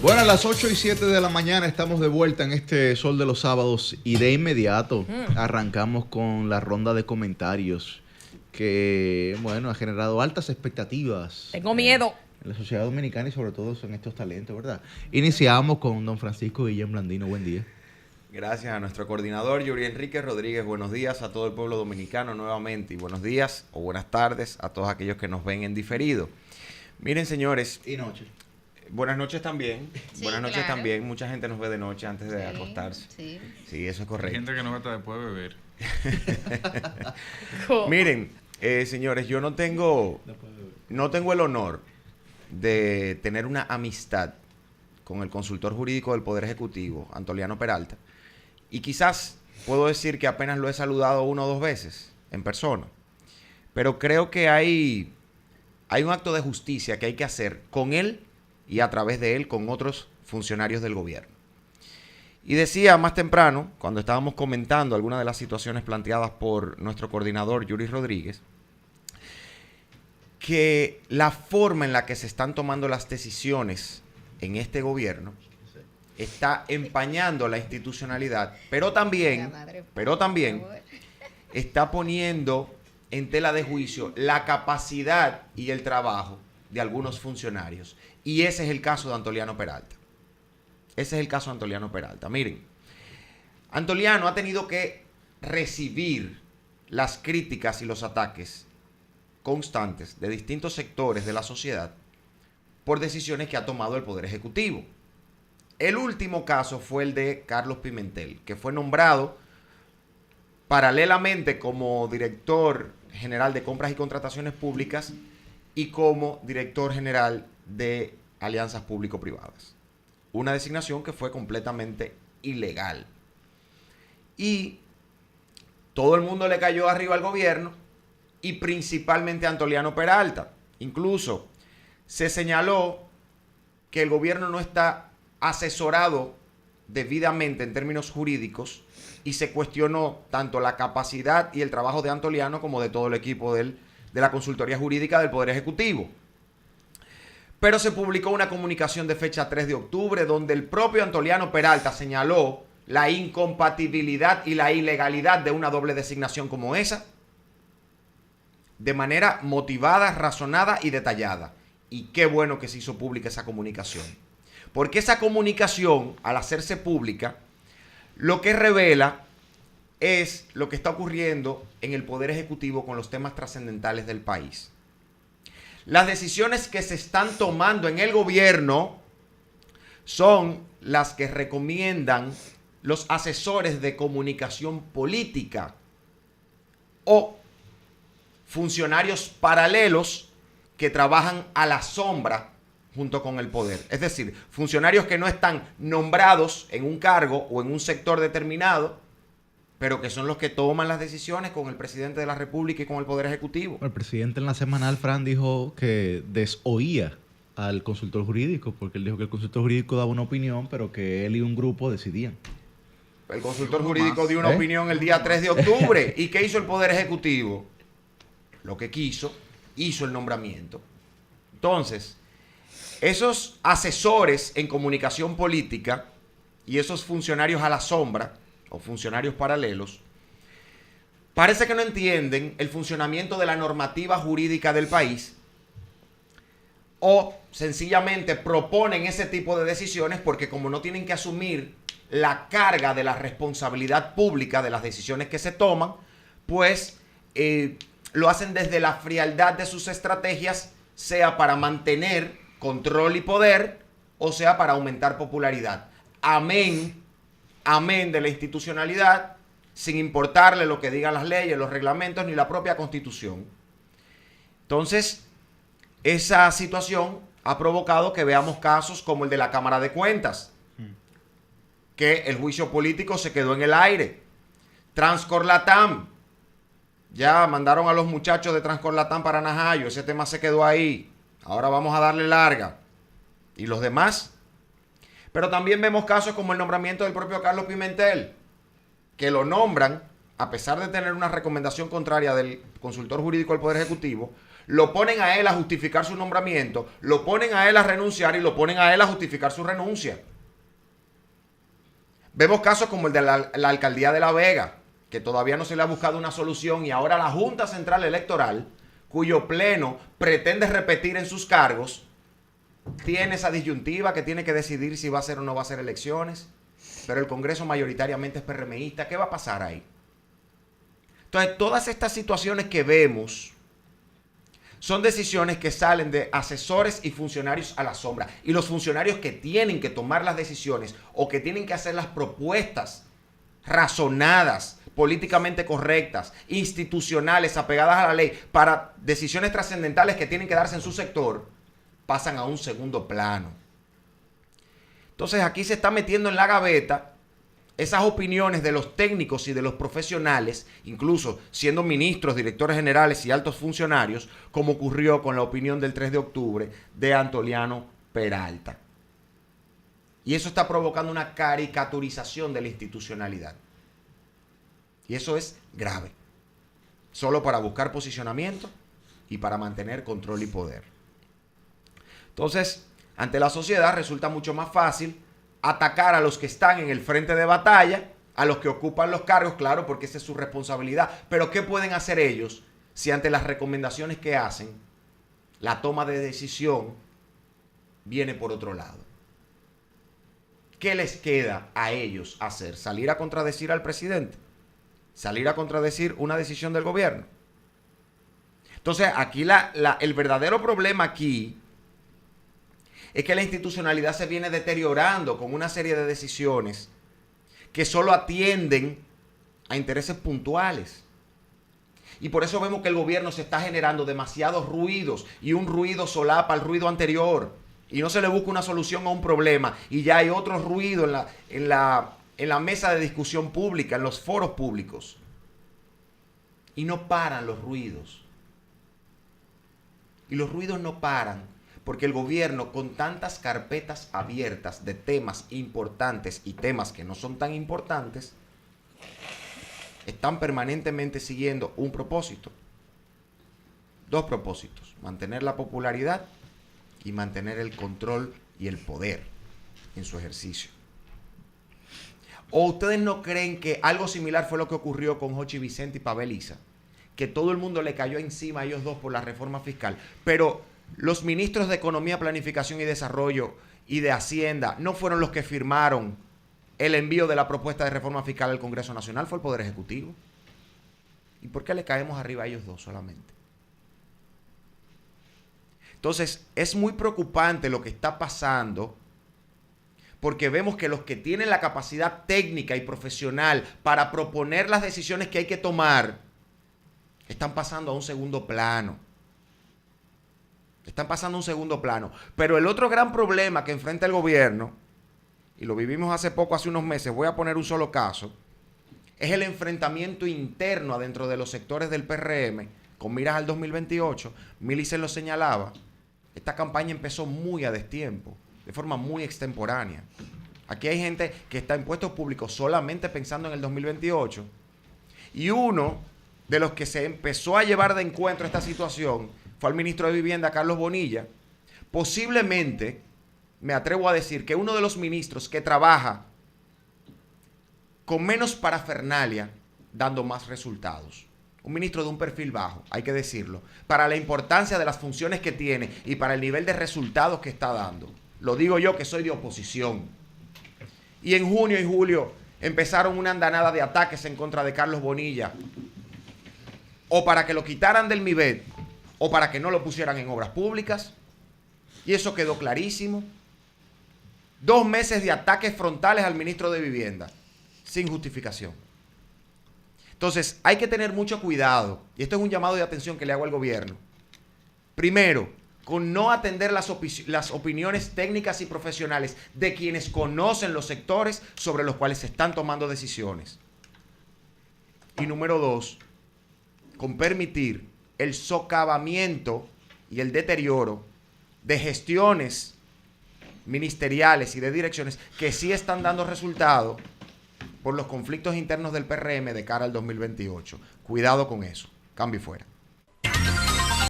Bueno, a las 8:07 de la mañana estamos de vuelta en este Sol de los Sábados y de inmediato arrancamos con la ronda de comentarios que, bueno, ha generado altas expectativas. Tengo miedo. En la sociedad dominicana y sobre todo en estos talentos, ¿verdad? Iniciamos con don Francisco Guillén Blandino. Buen día. Gracias a nuestro coordinador Yuri Enrique Rodríguez. Buenos días a todo el pueblo dominicano nuevamente y buenos días o buenas tardes a todos aquellos que nos ven en diferido. Miren, señores. Y noche. Buenas noches también. Sí, buenas noches claro. también. Mucha gente nos ve de noche antes de acostarse. Sí. Sí, eso es Hay correcto. gente que no hasta después de beber. Miren, señores, yo no tengo el honor de tener una amistad con el consultor jurídico del Poder Ejecutivo, Antoliano Peralta, y quizás puedo decir que apenas lo he saludado 1 o 2 veces en persona, pero creo que hay un acto de justicia que hay que hacer con él y a través de él con otros funcionarios del gobierno. Y decía más temprano, cuando estábamos comentando algunas de las situaciones planteadas por nuestro coordinador Yuri Rodríguez, que la forma en la que se están tomando las decisiones en este gobierno está empañando la institucionalidad, pero también está poniendo en tela de juicio la capacidad y el trabajo de algunos funcionarios. Y ese es el caso de Antoliano Peralta. Ese es el caso de Antoliano Peralta. Miren, Antoliano ha tenido que recibir las críticas y los ataques constantes de distintos sectores de la sociedad por decisiones que ha tomado el Poder Ejecutivo. El último caso fue el de Carlos Pimentel, que fue nombrado paralelamente como director general de compras y contrataciones públicas y como director general de alianzas público-privadas. Una designación que fue completamente ilegal. Y todo el mundo le cayó arriba al gobierno y principalmente a Antoliano Peralta. Incluso se señaló que el gobierno no está asesorado debidamente en términos jurídicos y se cuestionó tanto la capacidad y el trabajo de Antoliano como de todo el equipo de la consultoría jurídica del Poder Ejecutivo. Pero se publicó una comunicación de fecha 3 de octubre donde el propio Antoliano Peralta señaló la incompatibilidad y la ilegalidad de una doble designación como esa, de manera motivada, razonada y detallada. Y qué bueno que se hizo pública esa comunicación. Porque esa comunicación, al hacerse pública, lo que revela es lo que está ocurriendo en el Poder Ejecutivo con los temas trascendentales del país. Las decisiones que se están tomando en el gobierno son las que recomiendan los asesores de comunicación política o funcionarios paralelos que trabajan a la sombra junto con el poder. Es decir, funcionarios que no están nombrados en un cargo o en un sector determinado, pero que son los que toman las decisiones con el presidente de la República y con el Poder Ejecutivo. El presidente en la semanal, Fran, dijo que desoía al consultor jurídico, porque él dijo que el consultor jurídico daba una opinión, pero que él y un grupo decidían. El consultor jurídico dio una opinión el día 3 de octubre. ¿Y qué hizo el Poder Ejecutivo? Lo que quiso, hizo el nombramiento. Entonces, esos asesores en comunicación política y esos funcionarios a la sombra o funcionarios paralelos, parece que no entienden el funcionamiento de la normativa jurídica del país o sencillamente proponen ese tipo de decisiones porque como no tienen que asumir la carga de la responsabilidad pública de las decisiones que se toman, pues lo hacen desde la frialdad de sus estrategias, sea para mantener control y poder o sea para aumentar popularidad. Amén de la institucionalidad, sin importarle lo que digan las leyes, los reglamentos, ni la propia Constitución. Entonces, esa situación ha provocado que veamos casos como el de la Cámara de Cuentas, que el juicio político se quedó en el aire. Transcorlatam, ya mandaron a los muchachos de Transcorlatam para Najayo, ese tema se quedó ahí, ahora vamos a darle larga. ¿Y los demás? Pero también vemos casos como el nombramiento del propio Carlos Pimentel, que lo nombran, a pesar de tener una recomendación contraria del consultor jurídico del Poder Ejecutivo, lo ponen a él a justificar su nombramiento, lo ponen a él a renunciar y lo ponen a él a justificar su renuncia. Vemos casos como el de la alcaldía de La Vega, que todavía no se le ha buscado una solución, y ahora la Junta Central Electoral, cuyo pleno pretende repetir en sus cargos, tiene esa disyuntiva que tiene que decidir si va a ser o no va a ser elecciones, pero el Congreso mayoritariamente es PRMista. ¿Qué va a pasar ahí? Entonces, todas estas situaciones que vemos son decisiones que salen de asesores y funcionarios a la sombra. Y los funcionarios que tienen que tomar las decisiones o que tienen que hacer las propuestas razonadas, políticamente correctas, institucionales, apegadas a la ley, para decisiones trascendentales que tienen que darse en su sector, pasan a un segundo plano. Entonces aquí se está metiendo en la gaveta esas opiniones de los técnicos y de los profesionales, incluso siendo ministros, directores generales y altos funcionarios, como ocurrió con la opinión del 3 de octubre de Antoliano Peralta. Y eso está provocando una caricaturización de la institucionalidad. Y eso es grave. Solo para buscar posicionamiento y para mantener control y poder. Entonces, ante la sociedad resulta mucho más fácil atacar a los que están en el frente de batalla, a los que ocupan los cargos, claro, porque esa es su responsabilidad. Pero ¿qué pueden hacer ellos si ante las recomendaciones que hacen, la toma de decisión viene por otro lado? ¿Qué les queda a ellos hacer? ¿Salir a contradecir al presidente? ¿Salir a contradecir una decisión del gobierno? Entonces, aquí el verdadero problema aquí es que la institucionalidad se viene deteriorando con una serie de decisiones que solo atienden a intereses puntuales. Y por eso vemos que el gobierno se está generando demasiados ruidos y un ruido solapa al ruido anterior. Y no se le busca una solución a un problema y ya hay otro ruido en la mesa de discusión pública, en los foros públicos. Y no paran los ruidos. Y los ruidos no paran porque el gobierno, con tantas carpetas abiertas de temas importantes y temas que no son tan importantes, están permanentemente siguiendo un propósito. Dos propósitos: mantener la popularidad y mantener el control y el poder en su ejercicio. ¿O ustedes no creen que algo similar fue lo que ocurrió con Jochi Vicente y Pavel Issa? Que todo el mundo le cayó encima a ellos dos por la reforma fiscal. Pero los ministros de Economía, Planificación y Desarrollo y de Hacienda no fueron los que firmaron el envío de la propuesta de reforma fiscal al Congreso Nacional, fue el Poder Ejecutivo. ¿Y por qué le caemos arriba a ellos dos solamente? Entonces, es muy preocupante lo que está pasando, porque vemos que los que tienen la capacidad técnica y profesional para proponer las decisiones que hay que tomar están pasando a un segundo plano. Están pasando a un segundo plano. Pero el otro gran problema que enfrenta el gobierno, y lo vivimos hace poco, hace unos meses, voy a poner un solo caso, es el enfrentamiento interno adentro de los sectores del PRM, con miras al 2028. Mili se lo señalaba. Esta campaña empezó muy a destiempo, de forma muy extemporánea. Aquí hay gente que está en puestos públicos solamente pensando en el 2028. Y uno de los que se empezó a llevar de encuentro esta situación fue al ministro de Vivienda, Carlos Bonilla. Posiblemente, me atrevo a decir, que uno de los ministros que trabaja con menos parafernalia, dando más resultados. Un ministro de un perfil bajo, hay que decirlo, para la importancia de las funciones que tiene y para el nivel de resultados que está dando. Lo digo yo, que soy de oposición. Y en junio y julio empezaron una andanada de ataques en contra de Carlos Bonilla, o para que lo quitaran del MIBET, o para que no lo pusieran en obras públicas. Y eso quedó clarísimo. 2 meses de ataques frontales al ministro de Vivienda, sin justificación. Entonces, hay que tener mucho cuidado, y esto es un llamado de atención que le hago al gobierno. Primero, con no atender las opiniones técnicas y profesionales de quienes conocen los sectores sobre los cuales se están tomando decisiones. Y número 2, con permitir el socavamiento y el deterioro de gestiones ministeriales y de direcciones que sí están dando resultado por los conflictos internos del PRM de cara al 2028. Cuidado con eso. Cambio y fuera.